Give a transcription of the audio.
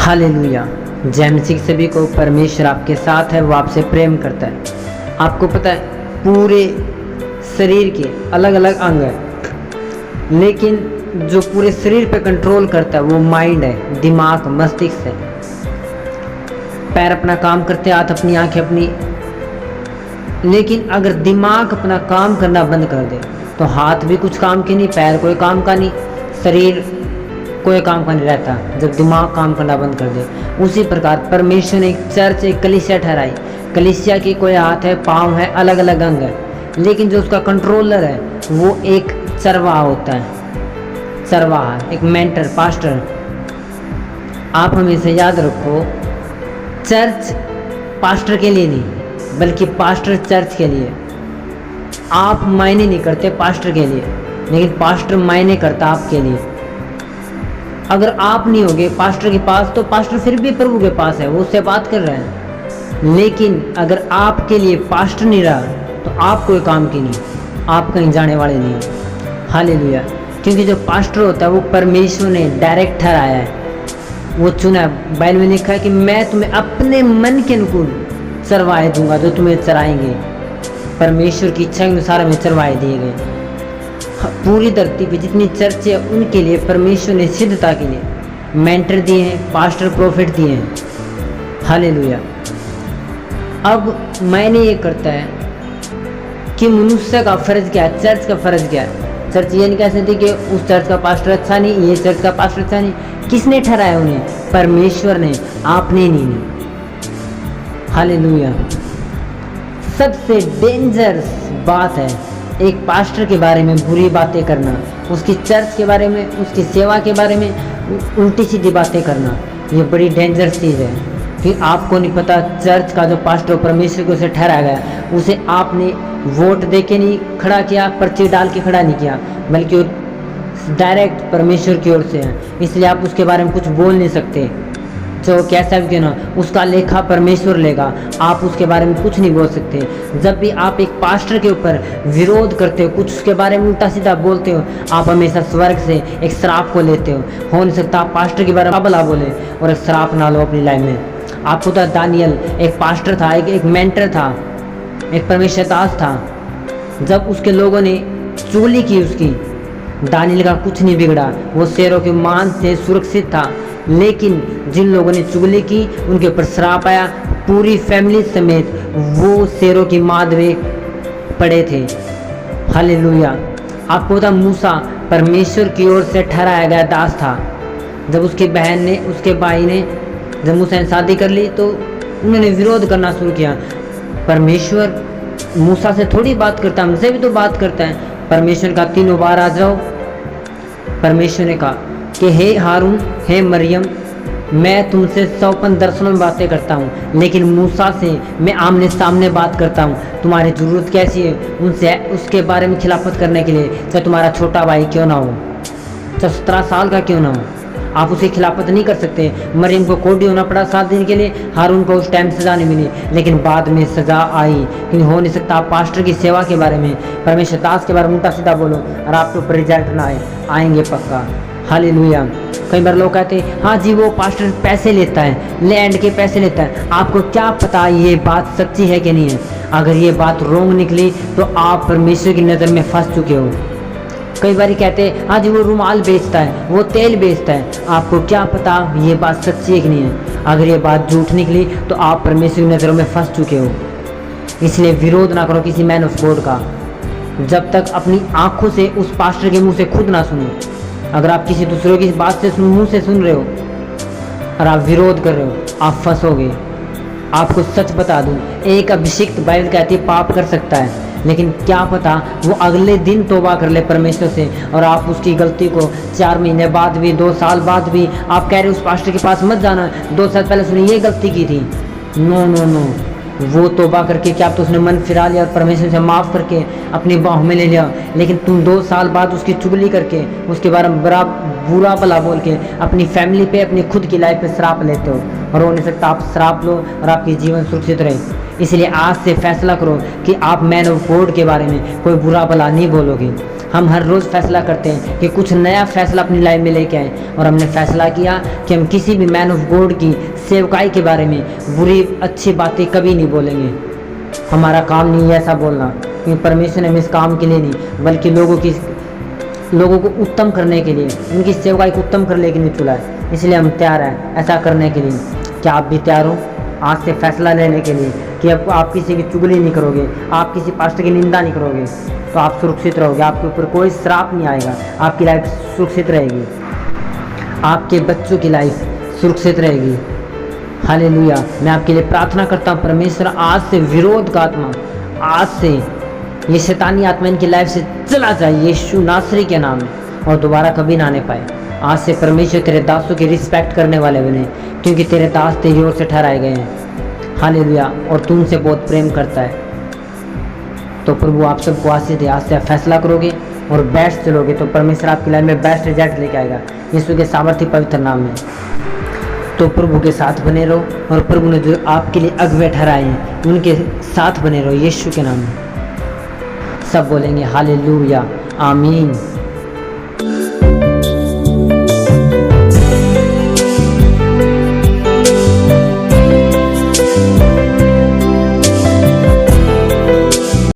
Hallelujah. जय मसीह सभी को। परमेश्वर आपके साथ है, वो आपसे प्रेम करता है। आपको पता है पूरे शरीर के अलग अलग अंग हैं, लेकिन जो पूरे शरीर पे कंट्रोल करता है वो माइंड है, दिमाग, मस्तिष्क है। पैर अपना काम करते, हाथ अपनी, आंखें अपनी, लेकिन अगर दिमाग अपना काम करना बंद कर दे तो हाथ भी कुछ काम के नहीं, पैर कोई काम का नहीं, शरीर कोई काम का नहीं रहता जब दिमाग काम करना बंद कर दे। उसी प्रकार परमेश्वर ने एक चर्च, एक कलीसिया ठहराई। कलीसिया के कोई हाथ है, पाँव है, अलग अलग अंग है, लेकिन जो उसका कंट्रोलर है वो एक चरवाहा होता है। चरवाहा, एक मेंटर, पास्टर। आप हमेशा याद रखो, चर्च पास्टर के लिए नहीं, बल्कि पास्टर चर्च के लिए। आप मायने नहीं करते पास्टर के लिए, लेकिन पास्टर मायने करता आपके लिए। अगर आप नहीं होगे पास्टर के पास तो पास्टर फिर भी प्रभु के पास है, वो उससे बात कर रहे हैं। लेकिन अगर आपके लिए पास्टर नहीं रहा तो आप कोई काम की नहीं, आप कहीं जाने वाले नहीं। हालेलुया। क्योंकि जो पास्टर होता है वो परमेश्वर ने डायरेक्ट ठहराया है, वो चुना है। बाइबल में लिखा है कि मैं तुम्हें अपने मन के अनुकूल चरवाहे दूंगा जो तुम्हें चराएंगे। परमेश्वर की इच्छा के अनुसार हमें चरवाहे दिए गए। पूरी धरती पे जितनी चर्च है उनके लिए परमेश्वर ने सिद्धता के लिए मेंटर दिए हैं, पास्टर, प्रोफेट दिए हैं। हालेलुया। अब मैंने ये करता है कि मनुष्य का फर्ज क्या है, चर्च का फर्ज क्या है। चर्च ये नहीं कह सकती कि उस चर्च का पास्टर अच्छा नहीं, ये चर्च का पास्टर अच्छा नहीं। किसने ठहराया उन्हें? परमेश्वर ने, आपने नहीं। हालेलुया। सबसे डेंजरस बात है एक पास्टर के बारे में बुरी बातें करना, उसकी चर्च के बारे में, उसकी सेवा के बारे में उल्टी सीधी बातें करना। ये बड़ी डेंजरस चीज़ है। फिर आपको नहीं पता चर्च का जो पास्टर परमेश्वर को उसे ठहराया गया, उसे आपने वोट दे के नहीं खड़ा किया, पर्ची डाल के खड़ा नहीं किया, बल्कि डायरेक्ट परमेश्वर की ओर से है। इसलिए आप उसके बारे में कुछ बोल नहीं सकते। तो कैसा भी क्यों ना, उसका लेखा परमेश्वर लेगा, आप उसके बारे में कुछ नहीं बोल सकते। जब भी आप एक पास्टर के ऊपर विरोध करते हो, कुछ उसके बारे में उल्टा सीधा बोलते हो, आप हमेशा स्वर्ग से एक श्राप को लेते हो नहीं सकता आप पास्टर के बारे में भला बोले और एक श्राप ना लो अपनी लाइफ में। आपको तो दानियल एक पास्टर था, एक मेंटर था, एक परमेश्वर दास था। जब उसके लोगों ने चुगली की उसकी, दानियल का कुछ नहीं बिगड़ा, वो शेरों के मान से सुरक्षित था। लेकिन जिन लोगों ने चुगली की उनके ऊपर श्राप आया, पूरी फैमिली समेत वो शेरों की माद में पड़े थे। हालेलुया। आपको पता मूसा परमेश्वर की ओर से ठहराया गया दास था। जब उसकी बहन ने, उसके भाई ने, जब मूसा ने शादी कर ली तो उन्होंने विरोध करना शुरू किया। परमेश्वर मूसा से थोड़ी बात करता, हमसे भी तो बात करता है। परमेश्वर का 3 बार आ जाओ। परमेश्वर ने कहा कि हे हारून, हे मरियम, मैं तुमसे सौपन दर्शनों में बातें करता हूँ, लेकिन मूसा से मैं आमने सामने बात करता हूँ। तुम्हारी ज़रूरत कैसी है उनसे, उसके बारे में खिलाफत करने के लिए, चाहे तुम्हारा छोटा भाई क्यों ना हो, चाहे 17 साल का क्यों ना हो, आप उसे खिलाफत नहीं कर सकते। मरियम को कोड़ी होना पड़ा 7 दिन के लिए, हारून को उस टाइम सज़ा नहीं मिली, लेकिन बाद में सज़ा आई। क्योंकि हो नहीं सकता आप पास्टर की सेवा के बारे में, परमेश्वर दास के बारे में उल्टा सीधा बोलो और आपके ऊपर रिजल्ट ना आएंगे पक्का। हालेलुया। कई बार लोग कहते हैं हाँ जी वो पास्टर पैसे लेता है, लैंड के पैसे लेता है। आपको क्या पता ये बात सच्ची है कि नहीं है? अगर ये बात रोंग निकली तो आप परमेश्वर की नज़र में फंस चुके हो। कई बार कहते हैं हाँ जी वो रुमाल बेचता है, वो तेल बेचता है। आपको क्या पता ये बात सच्ची है कि नहीं है? अगर ये बात झूठ निकली तो आप परमेश्वर की नज़रों में फंस चुके हो। इसलिए विरोध ना करो किसी मैन ऑफ गॉड का, जब तक अपनी आँखों से उस पास्टर के मुँह से खुद ना सुनो। अगर आप किसी दूसरे की बात से मुंह से सुन रहे हो और आप विरोध कर रहे हो, आप फंसोगे। आपको सच बता दूं, एक अभिषिक्त बाइबल कहती है पाप कर सकता है, लेकिन क्या पता वो अगले दिन तौबा कर ले परमेश्वर से, और आप उसकी गलती को 4 महीने बाद भी, 2 साल बाद भी आप कह रहे हो उस पास्टर के पास मत जाना, 2 साल पहले उसने ये गलती की थी। नो नो नो, वो तौबा करके क्या तो उसने मन फिरा लिया, परमेश्वर से माफ़ करके अपनी बाहों में ले लिया, लेकिन तुम 2 साल बाद उसकी चुगली करके, उसके बारे में बुरा भला बोल के अपनी फैमिली पे, अपनी खुद की लाइफ पे श्राप लेते हो। और हो नहीं सकता आप श्राप लो और आपकी जीवन सुरक्षित रहे। इसलिए आज से फैसला करो कि आप मैन ऑफ गॉड के बारे में कोई बुरा भला नहीं बोलोगे। हम हर रोज़ फैसला करते हैं कि कुछ नया फैसला अपनी लाइफ में लेके आए, और हमने फैसला किया कि हम किसी भी मैन ऑफ गॉड की सेवकाई के बारे में बुरी अच्छी बातें कभी नहीं बोलेंगे। हमारा काम नहीं है ऐसा बोलना, क्योंकि परमेश्वर ने हमें इस काम के लिए नहीं बल्कि लोगों को उत्तम करने के लिए, उनकी सेवकाई को उत्तम करने के लिए चुना है। इसलिए हम तैयार हैं ऐसा करने के लिए। क्या आप भी तैयार हो आज से फैसला लेने के लिए कि अब आप किसी की चुगली नहीं करोगे, आप किसी पास्टर की निंदा नहीं करोगे, तो आप सुरक्षित रहोगे, आपके ऊपर कोई श्राप नहीं आएगा, आपकी लाइफ सुरक्षित रहेगी, आपके बच्चों की लाइफ सुरक्षित रहेगी। हालेलुया। मैं आपके लिए प्रार्थना करता हूँ परमेश्वर आज से विरोध का आत्मा, आज से ये शैतानी आत्मा इनकी लाइफ से चला जाए यीशु नासरी के नाम में, और दोबारा कभी ना आने पाए। आज से परमेश्वर तेरे दासों की रिस्पेक्ट करने वाले बने, क्योंकि तेरे दास तेरी ओर से ठहराए गए हैं। हालेलुया। और तू उनसे बहुत प्रेम करता है। तो प्रभु आप सबको आशीष दे। आज से आप फैसला करोगे और बेस्ट चलोगे तो परमेश्वर आपकी लाइफ में बेस्ट रिजल्ट लेके आएगा, यीशु के सामर्थ्य पवित्र नाम में। तो प्रभु के साथ बने रहो, और प्रभु ने जो आपके लिए अगुवे ठहराए हैं उनके साथ बने रहो यीशु के नाम में। सब बोलेंगे हालेलुया, आमीन।